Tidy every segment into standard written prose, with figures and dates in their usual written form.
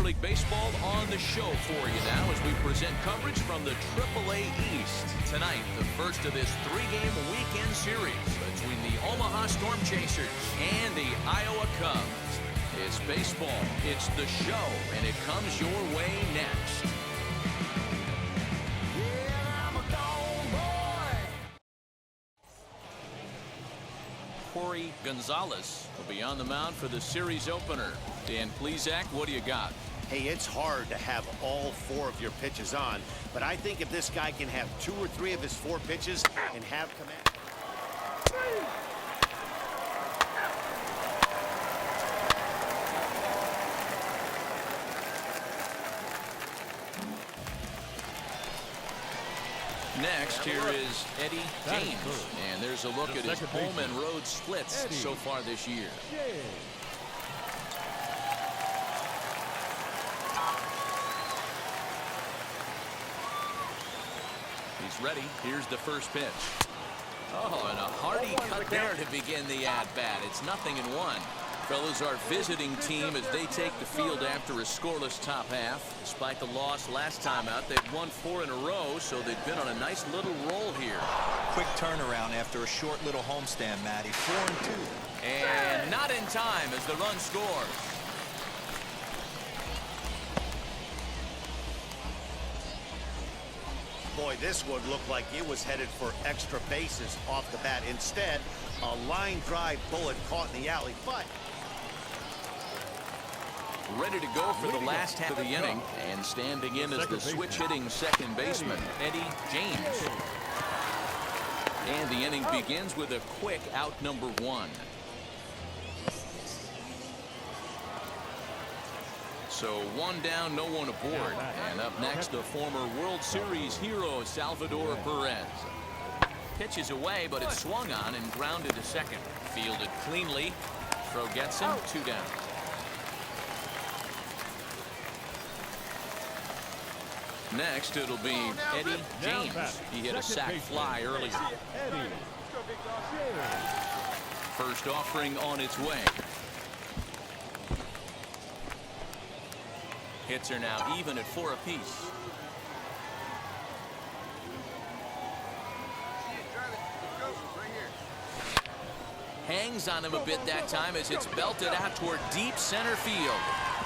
League Baseball on the show for you now as we present coverage from the AAA East. Tonight, the first of this three-game weekend series between the Omaha Storm Chasers and the Iowa Cubs. It's baseball, it's the show, and it comes your way next. Corey Gonzalez will be on the mound for the series opener. Dan Plesac, what do you got? Hey, it's hard to have all four of your pitches on, but I think if this guy can have 2 or 3 of his 4 pitches and have command. Next, here is Eddie James, and there's a look at his home and road splits so far this year. He's ready. Here's the first pitch. Oh, and a hearty cut there to begin the at-bat. It's 0-1. Fellas, our visiting team as they take the field after a scoreless top half. Despite the loss last time out, they've won 4 in a row, so they've been on a nice little roll here. Quick turnaround after a short little homestand, Matty. 4-2. And not in time as the run scores. Boy, this one looked like it was headed for extra bases off the bat. Instead, a line drive bullet caught in the alley, but ready to go for the last half of the inning, and standing in as the switch-hitting second baseman, Eddie James. And the inning begins with a quick out number 1. So 1 down, no one aboard. And up next, the former World Series hero, Salvador Perez. Pitches away, but it's swung on and grounded to second. Fielded cleanly. Throw gets him, 2 down. Next, it'll be Eddie James. He hit a sac fly earlier. First offering on its way. Hits are now even at 4 apiece. Hangs on him a bit that time as it's belted out toward deep center field.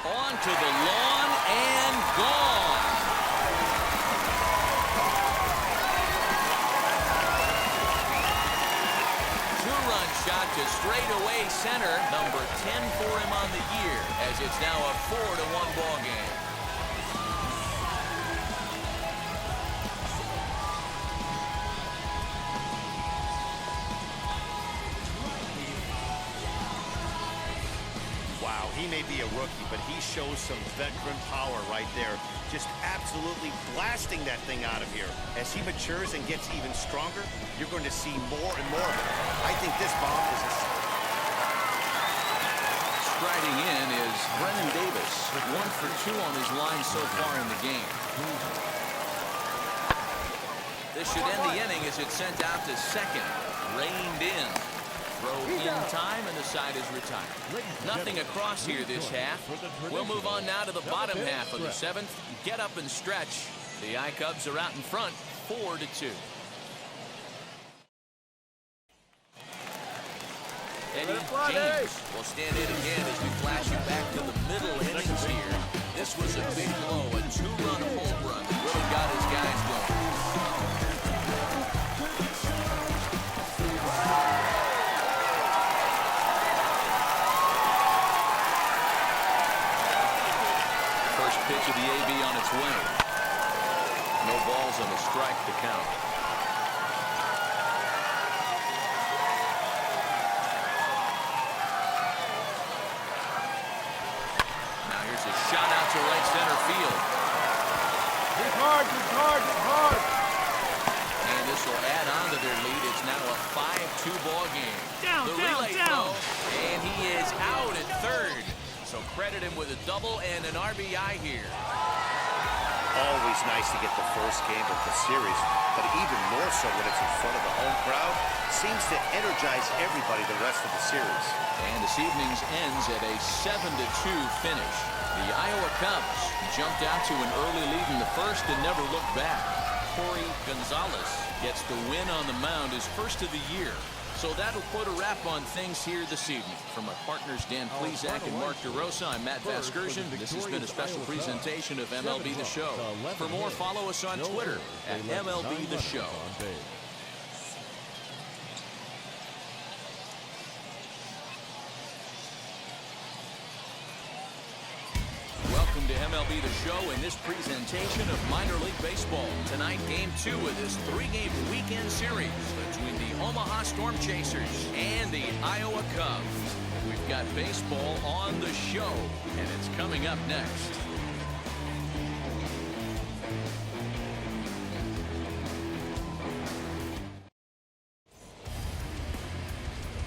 Onto the lawn and gone. Two-run shot to straightaway center. Number 10 for him on the year as it's now a 4-1 ball game. wow, he may be a rookie, but he shows some veteran power right there. Just absolutely blasting that thing out of here. As he matures and gets even stronger, you're going to see more and more of it. I think this bomb is a... Striding in is Brennan Davis. 1 for 2 on his line so far in the game. This should end the inning as it's sent out to second. Reined in. Throw in time, and the side is retired. Nothing across here this half. We'll move on now to the bottom half of the 7th. Get up and stretch. The I-Cubs are out in front, 4-2. Eddie James will stand in again as we flash you back to the middle innings here. This was a big blow, a 2-run home run that really got his guys going. First pitch of the AB on its way. No balls and a strike to count. Shot out to right center field. Hit hard, hit hard, hit hard. And this will add on to their lead. It's now a 5-2 ball game. Down, the relay throw, and he is out at third. So credit him with a double and an RBI here. always nice to get the first game of the series, but even more so when it's in front of the home crowd. Seems to energize everybody the rest of the series. And this evening's ends at a 7-2 finish. The Iowa Cubs jumped out to an early lead in the first and never looked back. Corey Gonzalez gets the win on the mound, his first of the year. So that'll put a wrap on things here this evening. From our partners Dan Plesac and Mark DeRosa, I'm Matt Vasgersian. This has been a special presentation of MLB The Show. For more, follow us on Twitter at MLB The Show. Welcome to MLB The Show in this presentation of minor league baseball. Tonight, game 2 of this 3-game weekend series between the Omaha Storm Chasers and the Iowa Cubs. We've got baseball on the show, and it's coming up next.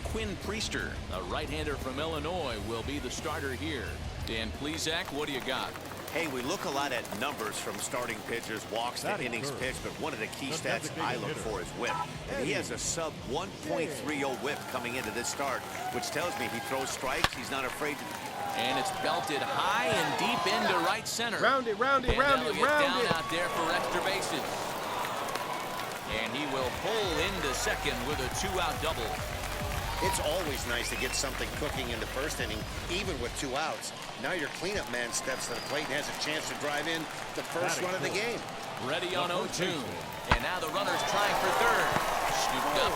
Quinn Priester, a right-hander from Illinois, will be the starter here. Dan Plesac, what do you got? Hey, we look a lot at numbers from starting pitchers, walks to innings pitched, but one of the key stats I look for is whip. And he has a sub 1.30 whip coming into this start, which tells me he throws strikes. He's not afraid to. And it's belted high and deep into right center. Round it, round it, and round that'll it, get round down it. out there for extra bases. And he will pull into second with a 2-out double. It's always nice to get something cooking in the first inning, even with 2 outs. Now your cleanup man steps to the plate and has a chance to drive in the first run of the game. Ready on 0-2. And now the runner's trying for third. Scooped up.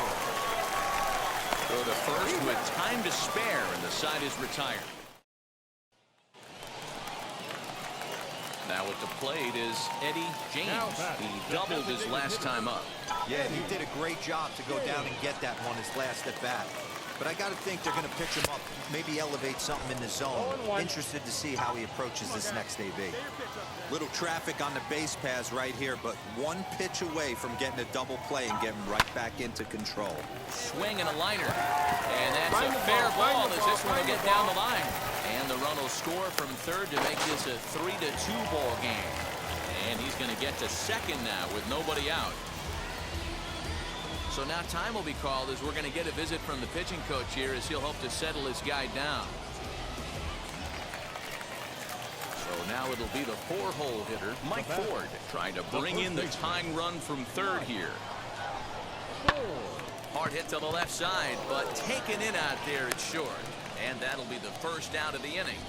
Throw to first with time to spare, and the side is retired. Now at the plate is Eddie James. He doubled his last time up. Yeah, he did a great job to go down and get that one his last at bat. But I got to think they're going to pitch him up, maybe elevate something in the zone. Interested to see how he approaches this next AB. Little traffic on the base paths right here, but one pitch away from getting a double play and getting right back into control. Swing and a liner. And that's a fair ball as this one will get down the line. And the run will score from third to make this a 3-2 ball game. And he's going to get to second now with nobody out. So now time will be called as we're going to get a visit from the pitching coach here as he'll hope to settle his guy down. So now it'll be the 4-hole hitter, Mike Ford, trying to bring in the tying run from third here. Hard hit to the left side, but taken in out there at short. And that'll be the first out of the inning.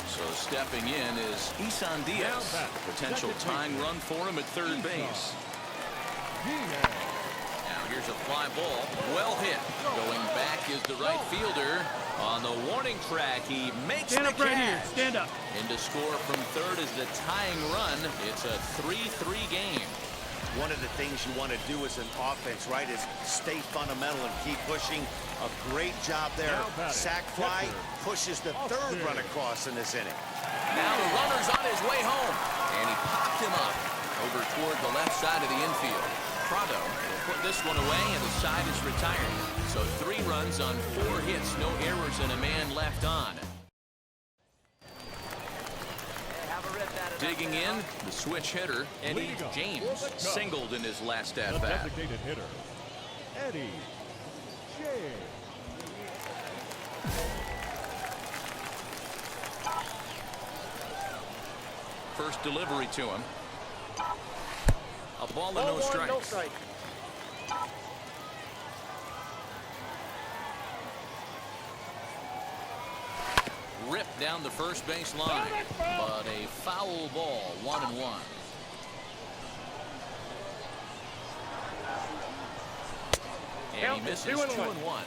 So stepping in is Isan Diaz. Potential tying run for him at third base. Now here's a fly ball. Well hit. Going back is the right fielder. On the warning track, he makes the catch. Right here. Stand up. In to score from third is the tying run. It's a 3-3 game. One of the things you want to do as an offense, right, is stay fundamental and keep pushing. A great job there. Sack fly pushes the third run across in this inning. Now the runner's on his way home. And he popped him up over toward the left side of the infield. Prado will put this one away, and the side is retired. So 3 runs on 4 hits, no errors, and a man left on. Digging in, the switch hitter, Eddie James, singled in his last at-bat. Designated hitter, Eddie James. First delivery to him. A ball and no strikes. Ripped down the first base line, but a foul ball, 1-1. And he misses 2-1.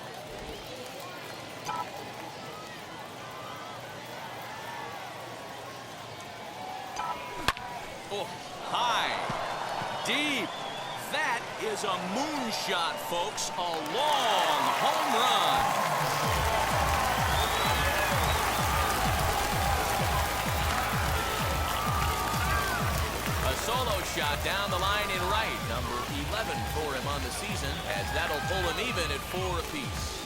Oh, high, deep. That is a moonshot, folks. A long home run. Solo shot down the line in right, number 11 for him on the season, as that'll pull him even at 4 apiece.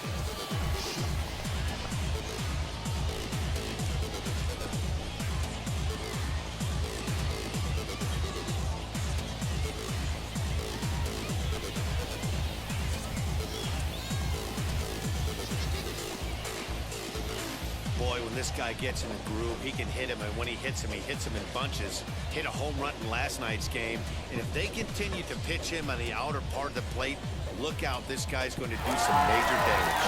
when this guy gets in a groove, he can hit him, and when he hits him in bunches. Hit a home run in last night's game, and if they continue to pitch him on the outer part of the plate, look out, this guy's going to do some major damage.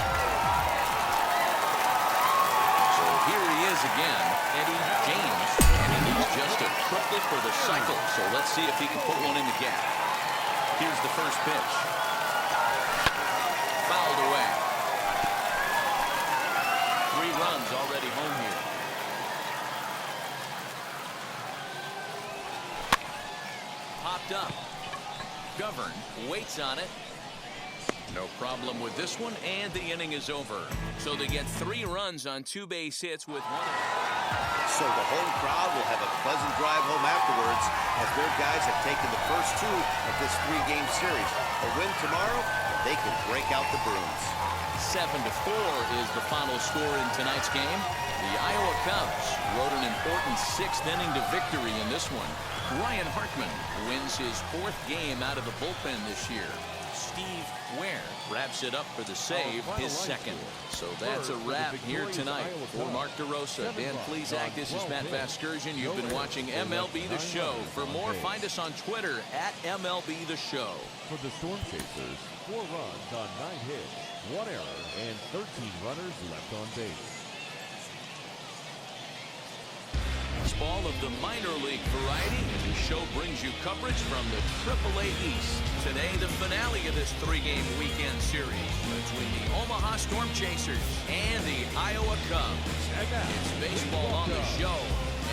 So here he is again, Eddie James, and he needs just a triplet for the cycle. So let's see if he can put one in the gap. Here's the first pitch. Fouled away. 3 runs already home here. Popped up. Govern waits on it. No problem with this one, and the inning is over. So they get 3 runs on 2 base hits with 1. So the home crowd will have a pleasant drive home afterwards as their guys have taken the first 2 of this 3-game series. A win tomorrow, they can break out the brooms. 7-4 is the final score in tonight's game. The Iowa Cubs rode an important 6th inning to victory in this one. Ryan Hartman wins his 4th game out of the bullpen this year. Steve Ware wraps it up for the save, his 2nd. So that's a wrap here tonight. For Mark DeRosa, Dan Plesac, this is Matt Vasgersian. You've been watching MLB The Show. For more, find us on Twitter at MLB The Show. For the Storm Chasers, 4 runs on 9 hits, 1 error, and 13 runners left on base. Baseball of the minor league variety. The show brings you coverage from the AAA East. Today, the finale of this 3-game weekend series between the Omaha Storm Chasers and the Iowa Cubs. It's baseball on the show,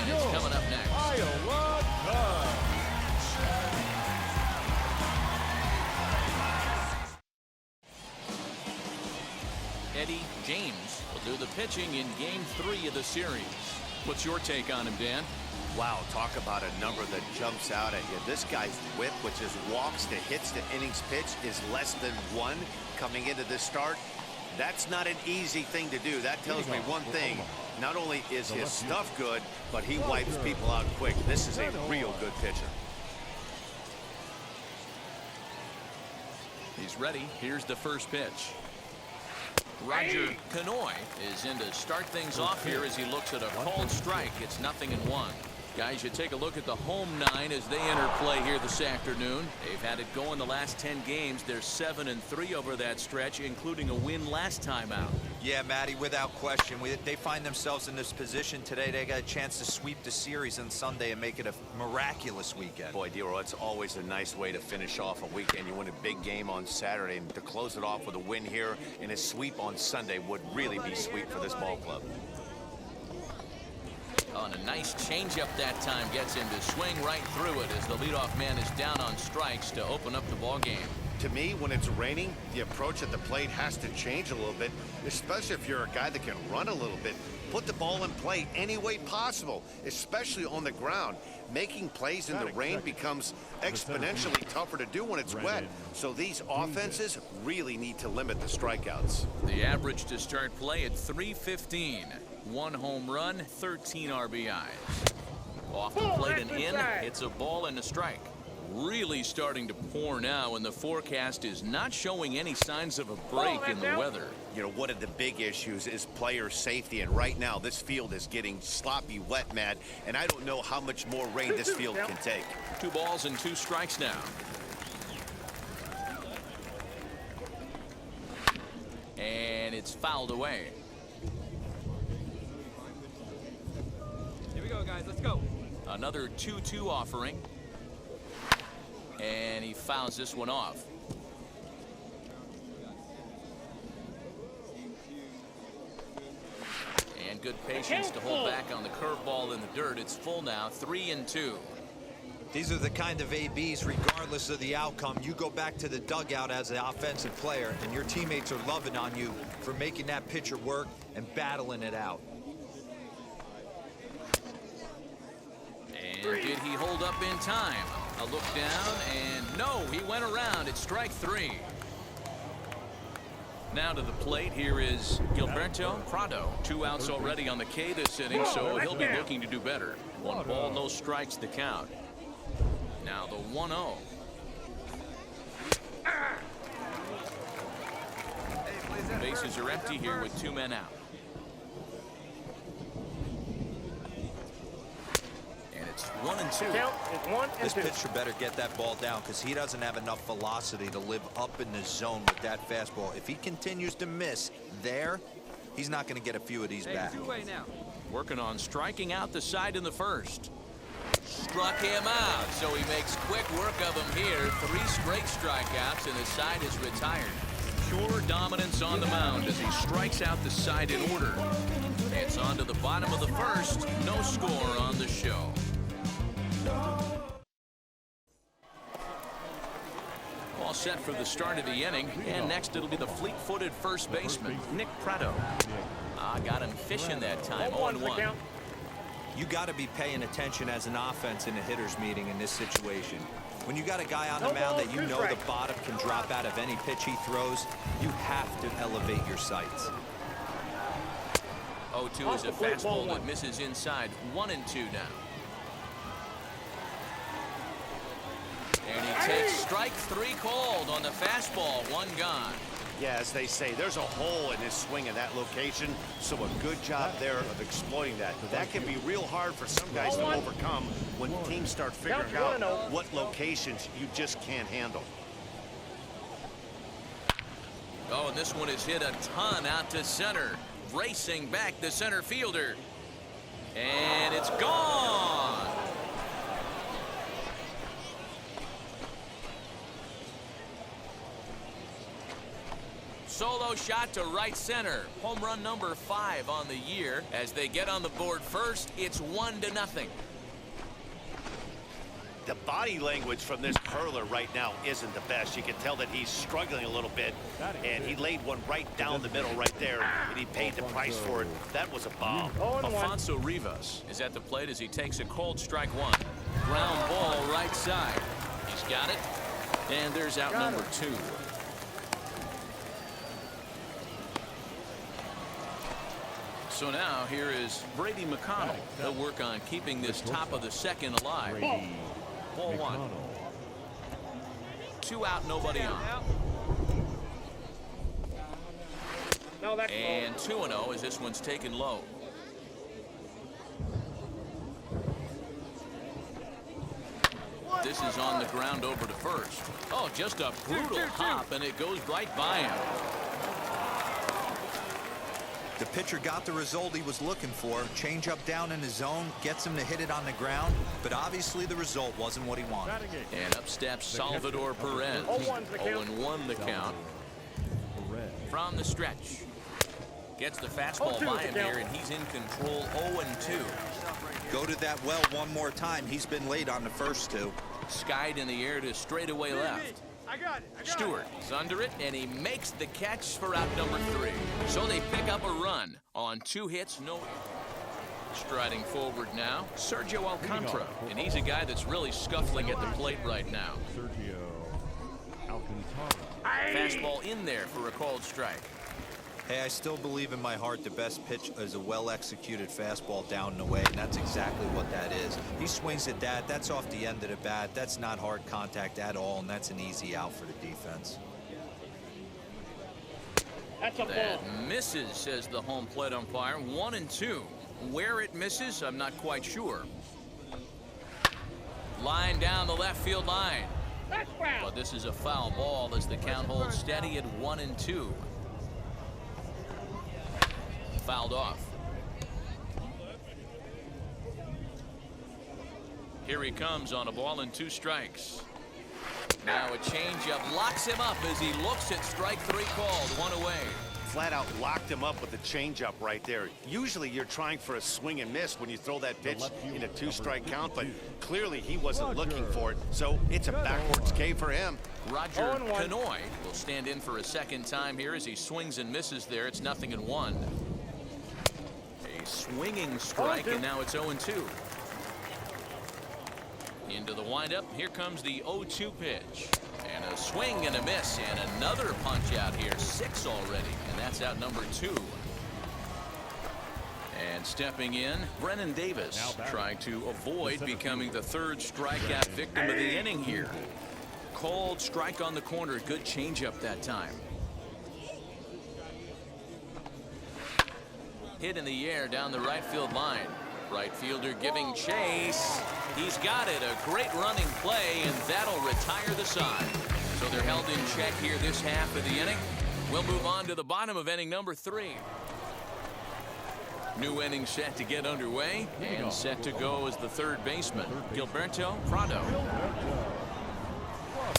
and it's coming up next. Iowa Cubs. Eddie James will do the pitching in Game 3 of the series. What's your take on him, Dan? Wow, talk about a number that jumps out at you. This guy's whip, which is walks to hits to innings pitched, is less than 1 coming into this start. That's not an easy thing to do. That tells me one thing. Not only is his stuff good, but he wipes people out quick. This is a real good pitcher. He's ready. Here's the first pitch. Roger Canoy is in to start things off here as he looks at a called strike. It's 0-1. Guys, you take a look at the home 9 as they enter play here this afternoon. They've had it going the last 10 games. They're 7-3 over that stretch, including a win last time out. Yeah, Matty, without question. They find themselves in this position today. They got a chance to sweep the series on Sunday and make it a miraculous weekend. Boy, Dero, it's always a nice way to finish off a weekend. You win a big game on Saturday, and to close it off with a win here and a sweep on Sunday would really be sweet for this ball club. Oh, and a nice changeup that time gets him to swing right through it as the leadoff man is down on strikes to open up the ball game. To me, when it's raining, the approach at the plate has to change a little bit, especially if you're a guy that can run a little bit. Put the ball in play any way possible, especially on the ground. Making plays in the rain becomes exponentially tougher to do when it's wet. So these offenses really need to limit the strikeouts. The average to start play at .315. 1 home run, 13 RBIs. Off the plate and in, it's a ball and a strike. Really starting to pour now, and the forecast is not showing any signs of a break in the weather. You know, one of the big issues is player safety, and right now this field is getting sloppy wet, Matt, and I don't know how much more rain this field can take. 2 balls and 2 strikes now. And it's fouled away. Here we go, guys. Let's go. Another 2-2 offering. And he fouls this one off. And good patience to hold back on the curveball in the dirt. It's full now, 3-2. These are the kind of ABs, regardless of the outcome. You go back to the dugout as an offensive player, and your teammates are loving on you for making that pitcher work and battling it out. And did he hold up in time? A look down, and no, he went around. It's strike 3. Now to the plate, here is Gilberto Prado. 2 outs already on the K this inning, so he'll be looking to do better. 1 ball, no strikes to count. Now the 1-0. Bases are empty here with 2 men out. 1-2. Count is 1 and This 2. pitcher better get that ball down because he doesn't have enough velocity to live up in the zone with that fastball. If he continues to miss there, he's not going to get a few of these back. Two-way now. Working on striking out the side in the first. Struck him out, so he makes quick work of him here. 3 straight strikeouts, and the side is retired. Pure dominance on the mound as he strikes out the side in order. It's on to the bottom of the first. No score on the show. All set for the start of the inning, and next it'll be the fleet-footed first baseman, Nick Prado. Got him fishing that time, 0-1. You got to be paying attention as an offense in a hitter's meeting in this situation. When you got a guy on the mound that you know the bottom can drop out of any pitch he throws, you have to elevate your sights. 0-2 is a fastball that misses inside. 1-2 now. And he takes strike 3 called on the fastball. 1 gone. Yeah, as they say, there's a hole in his swing in that location, so a good job there of exploiting that. That can be real hard for some guys to overcome when teams start figuring out what locations you just can't handle. Oh, and this one is hit a ton out to center. Racing back the center fielder. And it's gone. Solo shot to right center. Home run number 5 on the year. As they get on the board first, it's 1-0. The body language from this hurler right now isn't the best. You can tell that he's struggling a little bit, and he laid one right down the middle right there, and he paid the price for it. That was a bomb. Alfonso Rivas is at the plate as he takes a cold strike 1. Ground ball right side. He's got it, and there's out number 2. So now here is Brady McConnell. He'll work on keeping this top of the second alive. Ball 1. 2 out, nobody on. And 2-0 as this one's taken low. This is on the ground over to first. Oh, just a brutal hop, and it goes right by him. The pitcher got the result he was looking for. Change up down in his zone, gets him to hit it on the ground, but obviously the result wasn't what he wanted. And up steps Salvador Perez. 0-1 the count. From the stretch. Gets the fastball by him here, and he's in control. 0-2. Go to that well one more time. He's been late on the first 2. Skied in the air to straightaway left. I got it. Stewart is under it, and he makes the catch for out number 3. So they pick up a run on 2 hits, no. Striding forward now, Sergio Alcantara, and he's a guy that's really scuffling at the plate right now. Sergio Alcantara. Fastball in there for a called strike. Hey, I still believe in my heart the best pitch is a well-executed fastball down and away, and that's exactly what that is. He swings at that. That's off the end of the bat. That's not hard contact at all, and that's an easy out for the defense. That misses, says the home plate umpire. 1-2. Where it misses, I'm not quite sure. Line down the left field line. But this is a foul ball as the count holds steady at 1-2. Fouled off. Here he comes on a ball and 2 strikes. Now a changeup locks him up as he looks at strike 3 called. 1 away. Flat out locked him up with the changeup right there. Usually you're trying for a swing and miss when you throw that pitch in a 2-strike count, but clearly he wasn't looking for it, so it's a backwards K for him. Roger Canoy will stand in for a second time here as he swings and misses there. It's 0-1. A swinging strike, and now it's 0-2. Into the windup. Here comes the 0-2 pitch. And a swing and a miss, and another punch out here. 6 already, and that's out number 2. And stepping in, Brennan Davis, trying to avoid becoming the 3rd strikeout victim of the inning here. Cold strike on the corner. Good changeup that time. Hit in the air down the right field line. Right fielder giving chase. He's got it. A great running play, and that'll retire the side. So they're held in check here this half of the inning. We'll move on to the bottom of inning number 3. New inning set to get underway, and set to go is the third baseman, Gilberto Prado.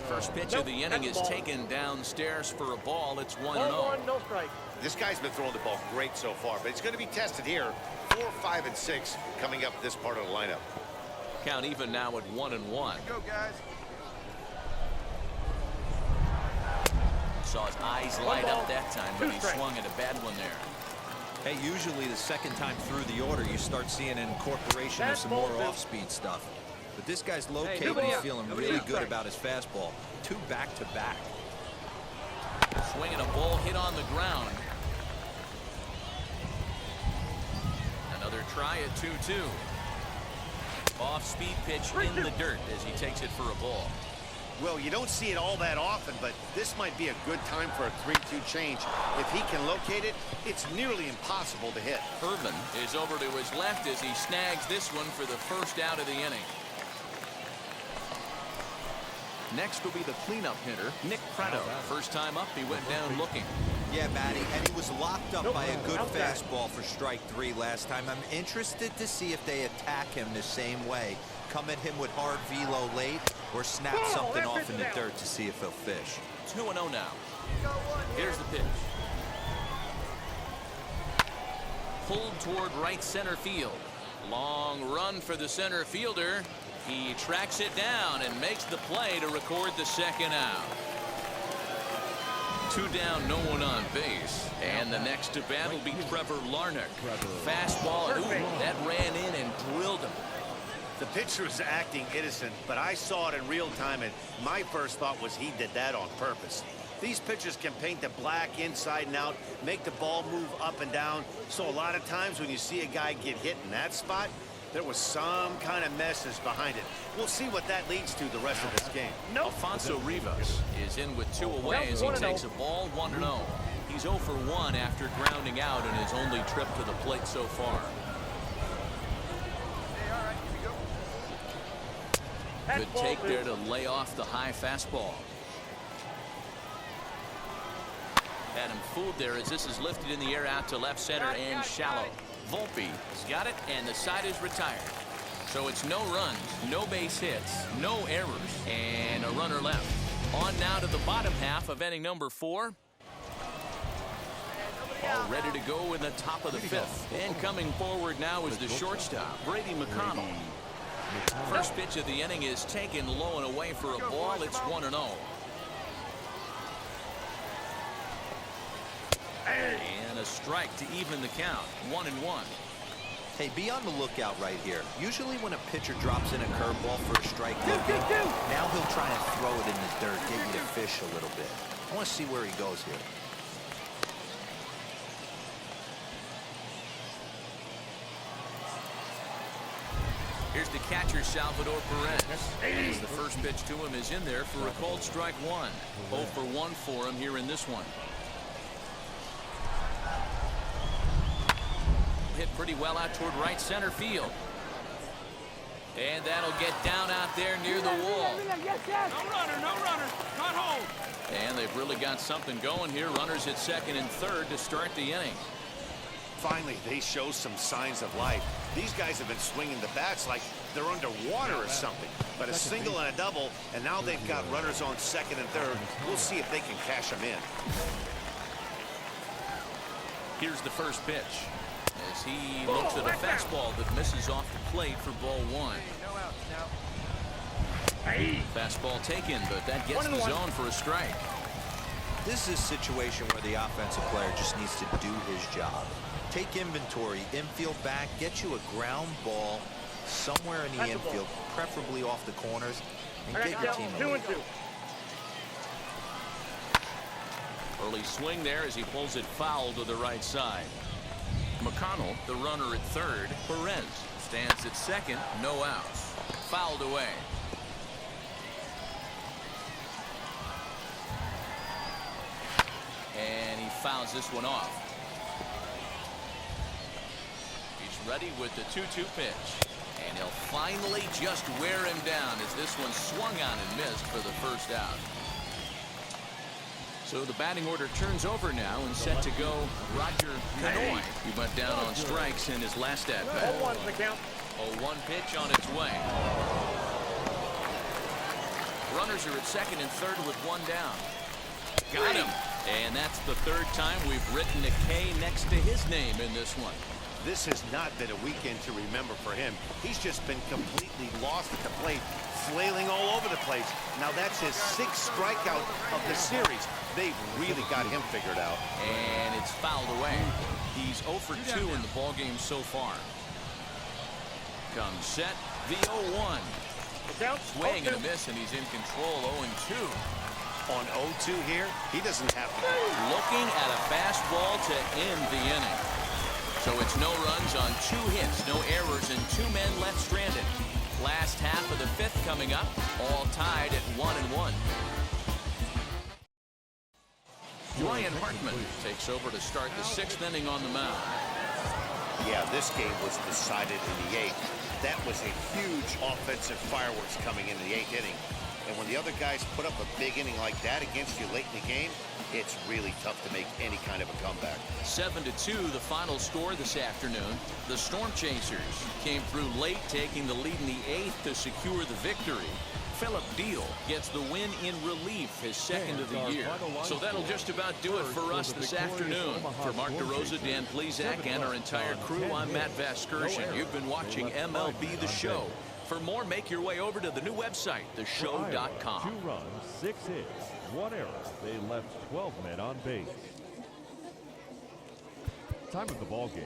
First pitch of the inning is taken downstairs for a ball. It's 1-0. No strike. This guy's been throwing the ball great so far, but it's going to be tested here. 4, 5, and 6 coming up this part of the lineup. Count even now at 1-1. Go, guys. Saw his eyes light up that time, but he swung at a bad one there. Hey, usually the second time through the order, you start seeing an incorporation of some more off-speed stuff. But this guy's located and feeling really good about his fastball. 2 back-to-back. Swinging a ball hit on the ground. Another try at 2-2. Off-speed pitch in the dirt as he takes it for a ball. Well, you don't see it all that often, but this might be a good time for a 3-2 change. If he can locate it, it's nearly impossible to hit. Irvin is over to his left as he snags this one for the first out of the inning. Next will be the cleanup hitter, Nick Prado. First time up, he went down looking. Yeah, Matty, and he was locked up by a good fastball for strike 3 last time. I'm interested to see if they attack him the same way. Come at him with hard velo late or snap something off in the dirt to see if he'll fish. 2-0 now. Here's the pitch. Pulled toward right center field. Long run for the center fielder. He tracks it down and makes the play to record the second out. 2 down, no one on base. And the next to bat will be Trevor Larnach. Fastball, and that ran in and drilled him. The pitcher was acting innocent, but I saw it in real time, and my first thought was he did that on purpose. These pitchers can paint the black inside and out, make the ball move up and down. So a lot of times when you see a guy get hit in that spot, there was some kind of message behind it. We'll see what that leads to the rest of this game. Alfonso Rivas is in with 2 away as he takes a ball 1-0. He's 0 for 1 after grounding out in his only trip to the plate so far. Good take there to lay off the high fastball. Had him fooled there as this is lifted in the air out to left center and shallow. Volpe has got it, and the side is retired. So it's no runs, no base hits, no errors, and a runner left. On now to the bottom half of inning number 4. All ready to go in the top of the 5th. And coming forward now is the shortstop, Brady McConnell. First pitch of the inning is taken low and away for a ball. It's 1-0. And a strike to even the count. 1-1. Hey, be on the lookout right here. Usually when a pitcher drops in a curveball for a strike looking, now he'll try and throw it in the dirt, get you to fish a little bit. I want to see where he goes here. Here's the catcher, Salvador Perez. As the first pitch to him is in there for a called strike 1. 0 for 1 for him here in this one. Hit pretty well out toward right center field. And that'll get down out there near the wall. No runner, not home. And they've really got something going here. Runners at second and third to start the inning. Finally, they show some signs of life. These guys have been swinging the bats like they're underwater or something. But a single and a double, and now they've got runners on second and third. We'll see if they can cash them in. Here's the first pitch as he looks at a fastball that misses off the plate for ball 1. Fastball taken, but that gets the zone for a strike. This is a situation where the offensive player just needs to do his job. Take inventory, infield back, get you a ground ball somewhere in the infield, preferably off the corners, and get your team a lead. Early swing there as he pulls it foul to the right side. McConnell, the runner at third. Perez stands at second, no outs. Fouled away. And he fouls this one off. He's ready with the 2-2 pitch. And he'll finally just wear him down as this one swung on and missed for the first out. So the batting order turns over now and set to go Roger Canoy. He went down on strikes in his last at bat. 0-1 the count. 0-1 pitch on its way. Runners are at second and third with one down. Got him. And that's the third time we've written a K next to his name in this one. This has not been a weekend to remember for him. He's just been completely lost at the plate, flailing all over the place. Now that's his 6th strikeout of the series. They've really got him figured out. And it's fouled away. He's 0 for 2 in the ballgame so far. Comes set, the 0-1. Swing and a miss, and he's in control. 0-2. On 0-2 here, he doesn't have to. Looking at a fastball to end the inning. So it's no runs on 2 hits, no errors, and 2 men left stranded. Last half of the 5th coming up, all tied at 1-1. Ryan Hartman takes over to start the 6th inning on the mound. Yeah, this game was decided in the 8th. That was a huge offensive fireworks coming into the 8th inning. And when the other guys put up a big inning like that against you late in the game, it's really tough to make any kind of a comeback. 7-2 the final score this afternoon. The Storm Chasers came through late, taking the lead in the 8th to secure the victory. Philip Deal gets the win in relief, his 2nd of the year. So that'll just about do it for us this afternoon. For Mark DeRosa, Dan Plesac, and our entire crew, I'm Matt Vasgersian. You've been watching MLB The Show. For more, make your way over to the new website, theshow.com. 2 runs, 6 hits, 1 error. They left 12 men on base. Time of the ball game,